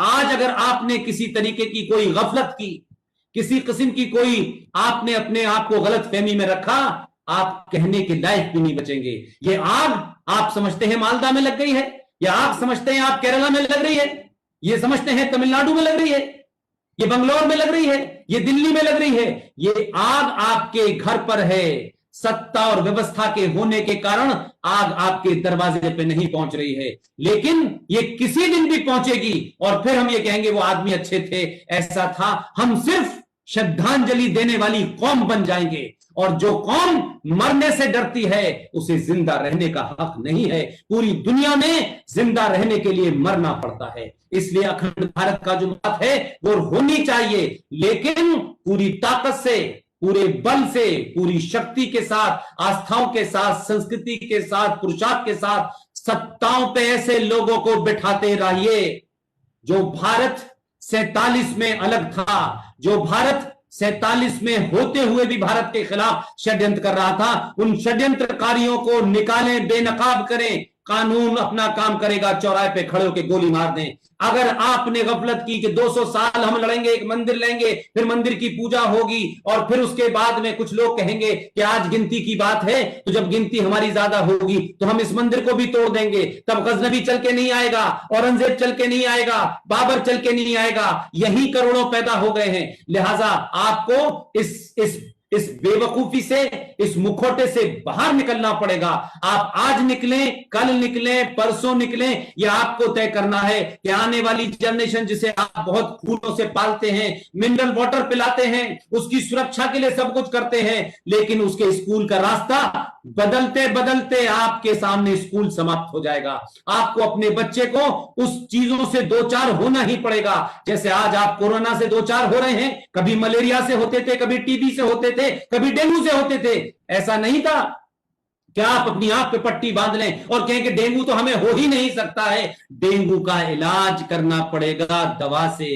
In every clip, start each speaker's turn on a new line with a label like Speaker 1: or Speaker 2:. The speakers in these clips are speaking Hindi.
Speaker 1: आज अगर आपने किसी तरीके की कोई गफलत की, किसी किस्म की कोई आपने अपने आप को गलत फहमी में रखा, आप कहने के लायक भी नहीं बचेंगे। ये आग आप समझते हैं मालदा में लग गई है, या आग समझते हैं आप केरला में लग रही है, ये समझते हैं तमिलनाडु में लग रही है, ये बंगलौर में लग रही है, ये दिल्ली में लग रही है। ये आग आपके घर पर है। सत्ता और व्यवस्था के होने के कारण आग आपके दरवाजे पे नहीं पहुंच रही है, लेकिन ये किसी दिन भी पहुंचेगी और फिर हम ये कहेंगे वो आदमी अच्छे थे, ऐसा था। हम सिर्फ श्रद्धांजलि देने वाली कौम बन जाएंगे, और जो कौम मरने से डरती है उसे जिंदा रहने का हक नहीं है। पूरी दुनिया में जिंदा रहने के लिए मरना पड़ता है। इसलिए अखंड भारत का जो बात है वो होनी चाहिए, लेकिन पूरी ताकत से, पूरे बल से, पूरी शक्ति के साथ, आस्थाओं के साथ, संस्कृति के साथ, पुरुषार्थ के साथ सत्ताओं पे ऐसे लोगों को बिठाते रहिए जो भारत 47 में अलग था, जो भारत 47 में होते हुए भी भारत के खिलाफ षड्यंत्र कर रहा था। उन षड्यंत्रकारियों को निकालें, बेनकाब करें। कानून अपना काम करेगा, चौराहे पे खड़े होकर गोली मार दें। अगर आपने गफलत की कि 200 साल हम लड़ेंगे, एक मंदिर लेंगे, फिर मंदिर की पूजा होगी, और फिर उसके बाद में कुछ लोग कहेंगे कि आज गिनती की बात है, तो जब गिनती हमारी ज्यादा होगी तो हम इस मंदिर को भी तोड़ देंगे, तब गजनबी चल के नहीं आएगा, औरंगजेब चल के नहीं आएगा, बाबर चल के नहीं आएगा। यही करोड़ों पैदा हो गए हैं। लिहाजा आपको इस बेवकूफी से, इस मुखौटे से बाहर निकलना पड़ेगा। आप आज निकलें, कल निकलें, परसों निकलें, यह आपको तय करना है कि आने वाली जनरेशन जिसे आप बहुत फूलों से पालते हैं, मिनरल वाटर पिलाते हैं, उसकी सुरक्षा के लिए सब कुछ करते हैं, लेकिन उसके स्कूल का रास्ता बदलते बदलते आपके सामने स्कूल समाप्त हो जाएगा। आपको अपने बच्चे को उस चीजों से दो चार होना ही पड़ेगा, जैसे आज आप कोरोना से दो चार हो रहे हैं। कभी मलेरिया से होते थे, कभी टीबी से होते थे, कभी डेंगू से होते थे। ऐसा नहीं था क्या आप अपनी आंख पे पट्टी बांध लें और कहें कि डेंगू तो हमें हो ही नहीं सकता है। डेंगू का इलाज करना पड़ेगा दवा से,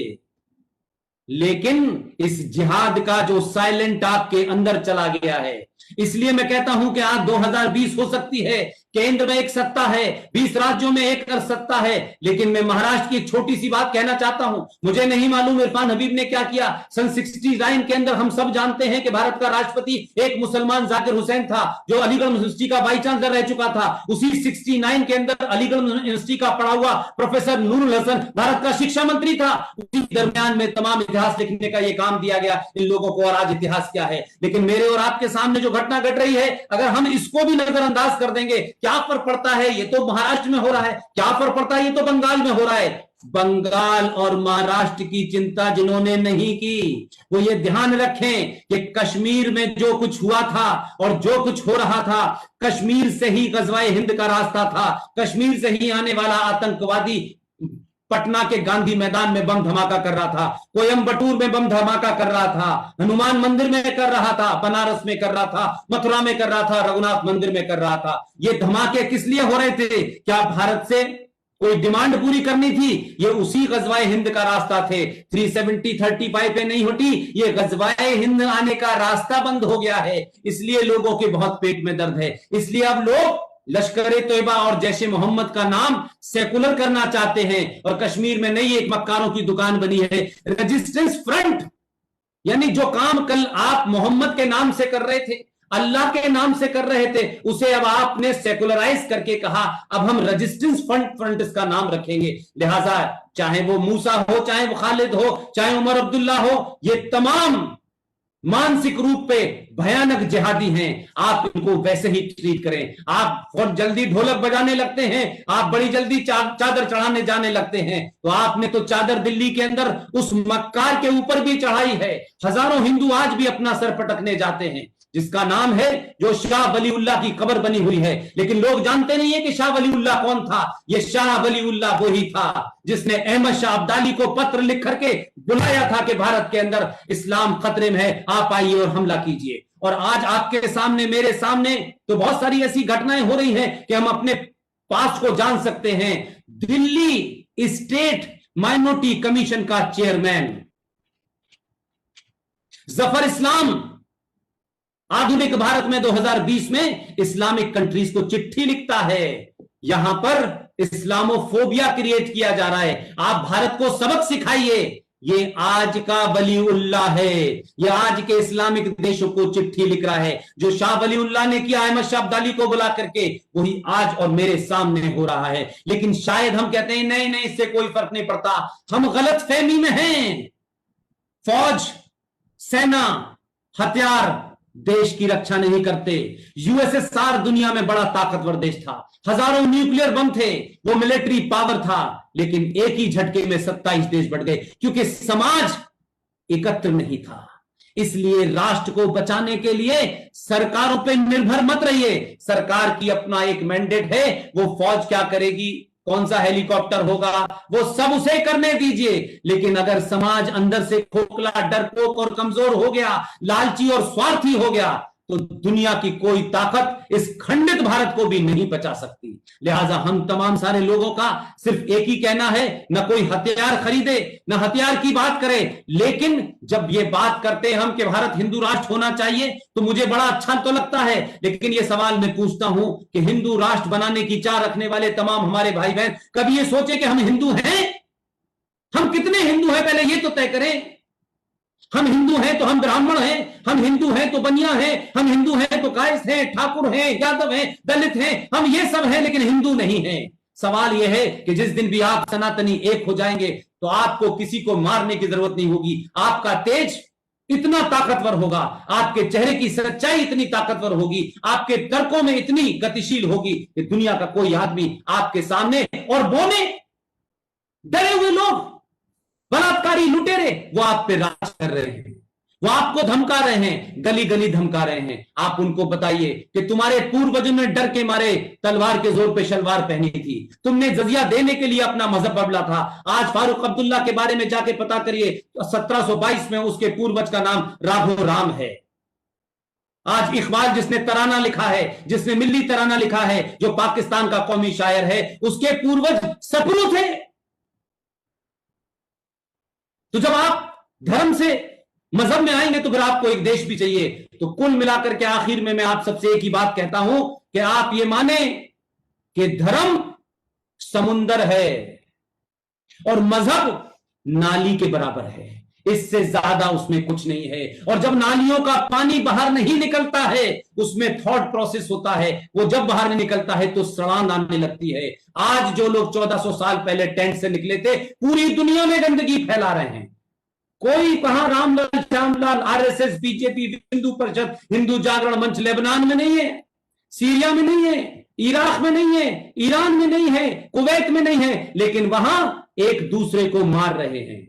Speaker 1: लेकिन इस जिहाद का जो साइलेंट आपके अंदर चला गया है, इसलिए मैं कहता हूं कि आज 2020 हो सकती है, केंद्र में एक सत्ता है, 20 राज्यों में एक सत्ता है, लेकिन मैं महाराष्ट्र की एक छोटी सी बात कहना चाहता हूं। मुझे नहीं मालूम इरफान हबीब ने क्या किया। सन 69 के अंदर हम सब जानते हैं कि भारत का राष्ट्रपति एक मुसलमान जाकिर हुसैन था, जो अलीगढ़ यूनिवर्सिटी का वाइस चांसलर रह चुका था। उसी 69 के अंदर अलीगढ़ यूनिवर्सिटी का पढ़ा हुआ प्रोफेसर नूरुल हसन भारत का शिक्षा मंत्री था। उसी दरमियान में तमाम इतिहास लिखने का यह काम दिया गया इन लोगों को, और आज इतिहास क्या है। लेकिन मेरे और आपके सामने जो घटना घट रही है, अगर हम इसको भी नजरअंदाज कर देंगे, क्या फर्क पड़ता है, ये तो महाराष्ट्र में हो रहा है, क्या फर्क पड़ता है, ये तो बंगाल में हो रहा है। बंगाल और महाराष्ट्र की चिंता जिन्होंने नहीं की, वो ये ध्यान रखें कि कश्मीर में जो कुछ हुआ था और जो कुछ हो रहा था, कश्मीर से ही गजवाए हिंद का रास्ता था। कश्मीर से ही आने वाला आतंकवादी पटना के गांधी मैदान में बम धमाका कर रहा था, कोयम्बटूर में बम धमाका कर रहा था, हनुमान मंदिर में कर रहा था, बनारस में कर रहा था, मथुरा में कर रहा था, रघुनाथ मंदिर में कर रहा था। ये धमाके किस लिए हो रहे थे? क्या भारत से कोई डिमांड पूरी करनी थी? ये उसी गजवाए हिंद का रास्ता थे। 370-35 पे नहीं हटी, ये गजवाए हिंद आने का रास्ता बंद हो गया है। इसलिए लोगों के बहुत पेट में दर्द है। इसलिए अब लोग लश्कर तैयबा और जैश मोहम्मद का नाम सेकुलर करना चाहते हैं, और कश्मीर में नई एक मक्कारों की दुकान बनी है, रेजिस्टेंस फ्रंट। यानी जो काम कल आप मोहम्मद के नाम से कर रहे थे, अल्लाह के नाम से कर रहे थे, उसे अब आपने सेकुलराइज करके कहा अब हम रेजिस्टेंस फ्रंट इसका नाम रखेंगे। लिहाजा चाहे वो मूसा हो, चाहे वो खालिद हो, चाहे उमर अब्दुल्ला हो, ये तमाम मानसिक रूप पे भयानक जिहादी हैं। आप इनको वैसे ही ट्रीट करें। आप बहुत जल्दी ढोलक बजाने लगते हैं, आप बड़ी जल्दी चादर चढ़ाने जाने लगते हैं, तो आपने तो चादर दिल्ली के अंदर उस मक्कार के ऊपर भी चढ़ाई है। हजारों हिंदू आज भी अपना सर पटकने जाते हैं, जिसका नाम है, जो शाह वलीउल्लाह की कब्र बनी हुई है। लेकिन लोग जानते नहीं है कि शाह वलीउल्लाह कौन था। ये शाह वलीउल्लाह वही था जिसने अहमद शाह अब्दाली को पत्र लिख करके बुलाया था कि भारत के अंदर इस्लाम खतरे में है, आप आइए और हमला कीजिए। और आज आपके सामने, मेरे सामने तो बहुत सारी ऐसी घटनाएं हो रही हैं कि हम अपने पास को जान सकते हैं। दिल्ली स्टेट माइनॉरिटी कमीशन का चेयरमैन जफर इस्लाम आधुनिक भारत में 2020 में इस्लामिक कंट्रीज को चिट्ठी लिखता है। यहां पर इस्लामोफोबिया क्रिएट किया जा रहा है। आप भारत को सबक सिखाइए। ये आज का वलीउल्लाह है, ये आज के इस्लामिक देशों को चिट्ठी लिख रहा है। जो शाह वलीउल्लाह ने किया अहमद शाह अब्दाली को बुला करके, वही आज और मेरे सामने हो रहा है। लेकिन शायद हम कहते हैं नहीं नहीं, इससे कोई फर्क नहीं पड़ता। हम गलत फहमी में हैं। फौज, सेना, हथियार देश की रक्षा नहीं करते। यूएसएसआर दुनिया में बड़ा ताकतवर देश था, हजारों न्यूक्लियर बम थे, वो मिलिट्री पावर था, लेकिन एक ही झटके में 27 देश बढ़ गए, क्योंकि समाज एकत्र नहीं था। इसलिए राष्ट्र को बचाने के लिए सरकारों पर निर्भर मत रहिए। सरकार की अपना एक मैंडेट है, वो फौज क्या करेगी, कौन सा हेलीकॉप्टर होगा, वो सब उसे करने दीजिए। लेकिन अगर समाज अंदर से खोखला, डरपोक और कमजोर हो गया, लालची और स्वार्थी हो गया, तो दुनिया की कोई ताकत इस खंडित भारत को भी नहीं बचा सकती। लिहाजा हम तमाम सारे लोगों का सिर्फ एक ही कहना है, न कोई हथियार खरीदे, न हथियार की बात करे। लेकिन जब ये बात करते हैं हम कि भारत हिंदू राष्ट्र होना चाहिए, तो मुझे बड़ा अच्छा तो लगता है। लेकिन ये सवाल मैं पूछता हूं कि हिंदू राष्ट्र बनाने की चाह रखने वाले तमाम हमारे भाई बहन कभी ये सोचे कि हम हिंदू हैं? हम कितने हिंदू हैं, पहले ये तो तय करें। हम हिंदू हैं तो हम ब्राह्मण हैं, हम हिंदू हैं तो बनिया हैं, हम हिंदू हैं तो कायस्थ हैं, ठाकुर हैं, यादव हैं, दलित हैं, हम ये सब हैं, लेकिन हिंदू नहीं हैं। सवाल यह है कि जिस दिन भी आप सनातनी एक हो जाएंगे, तो आपको किसी को मारने की जरूरत नहीं होगी। आपका तेज इतना ताकतवर होगा, आपके चेहरे की सच्चाई इतनी ताकतवर होगी, आपके तर्कों में इतनी गतिशील होगी कि दुनिया का कोई आदमी आपके सामने, और बोने डरे हुए लोग, बलात्कारी लुटेरे, वो आप पे राज कर रहे हैं, वो आपको धमका रहे हैं, गली गली धमका रहे हैं। आप उनको बताइए कि तुम्हारे पूर्वजों ने डर के मारे तलवार के जोर पे शलवार पहनी थी, तुमने जजिया देने के लिए अपना मजहब बदला था। आज फारूक अब्दुल्ला के बारे में जाके पता करिए, 1722 में उसके पूर्वज का नाम राघो राम है। आज इकबाल जिसने तराना लिखा है, जिसने मिल्ली तराना लिखा है, जो पाकिस्तान का कौमी शायर है, उसके पूर्वज सपनू थे। तो जब आप धर्म से मजहब में आएंगे, तो फिर आपको एक देश भी चाहिए। तो कुल मिलाकर के आखिर में मैं आप सबसे एक ही बात कहता हूं कि आप ये माने कि धर्म समुंदर है और मजहब नाली के बराबर है, इससे ज्यादा उसमें कुछ नहीं है। और जब नालियों का पानी बाहर नहीं निकलता है, उसमें थॉट प्रोसेस होता है, वो जब बाहर नहीं निकलता है तो सड़ान आने लगती है। आज जो लोग 1400 साल पहले टेंट से निकले थे, पूरी दुनिया में गंदगी फैला रहे हैं। कोई कहां रामलाल, श्यामलाल, आरएसएस, बीजेपी, हिंदू परिषद, हिंदू जागरण मंच लेबनान में नहीं है, सीरिया में नहीं है, इराक में नहीं है, ईरान में नहीं है, कुवैत में नहीं है, लेकिन वहां एक दूसरे को मार रहे हैं,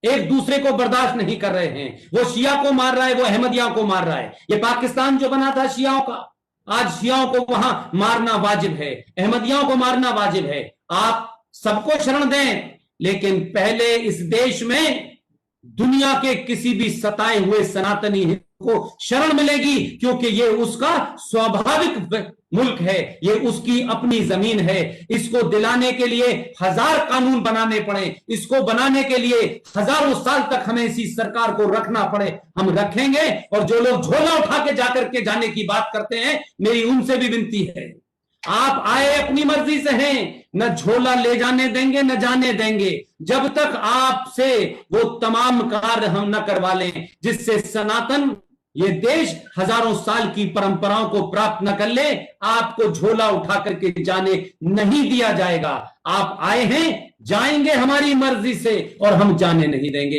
Speaker 1: एक दूसरे को बर्दाश्त नहीं कर रहे हैं। वो शिया को मार रहा है, वो अहमदिया को मार रहा है। ये पाकिस्तान जो बना था शियाओं का, आज शियाओं को वहां मारना वाजिब है, अहमदियाओं को मारना वाजिब है। आप सबको शरण दें, लेकिन पहले इस देश में दुनिया के किसी भी सताए हुए सनातनी हिंदू को शरण मिलेगी, क्योंकि ये उसका स्वाभाविक मुल्क है, ये उसकी अपनी जमीन है। इसको दिलाने के लिए 1000 कानून बनाने पड़े, इसको बनाने के लिए हजारों साल तक हमें इसी सरकार को रखना पड़े, हम रखेंगे। और जो लोग झोला उठा के जाकर के जाने की बात करते हैं, मेरी उनसे भी विनती है, आप आए अपनी मर्जी से हैं, न झोला ले जाने देंगे न जाने देंगे, जब तक आपसे वो तमाम कार्य हम न करवा लें जिससे सनातन ये देश हजारों साल की परंपराओं को प्राप्त न कर ले। आपको झोला उठा करके जाने नहीं दिया जाएगा। आप आए हैं, जाएंगे हमारी मर्जी से, और हम जाने नहीं देंगे।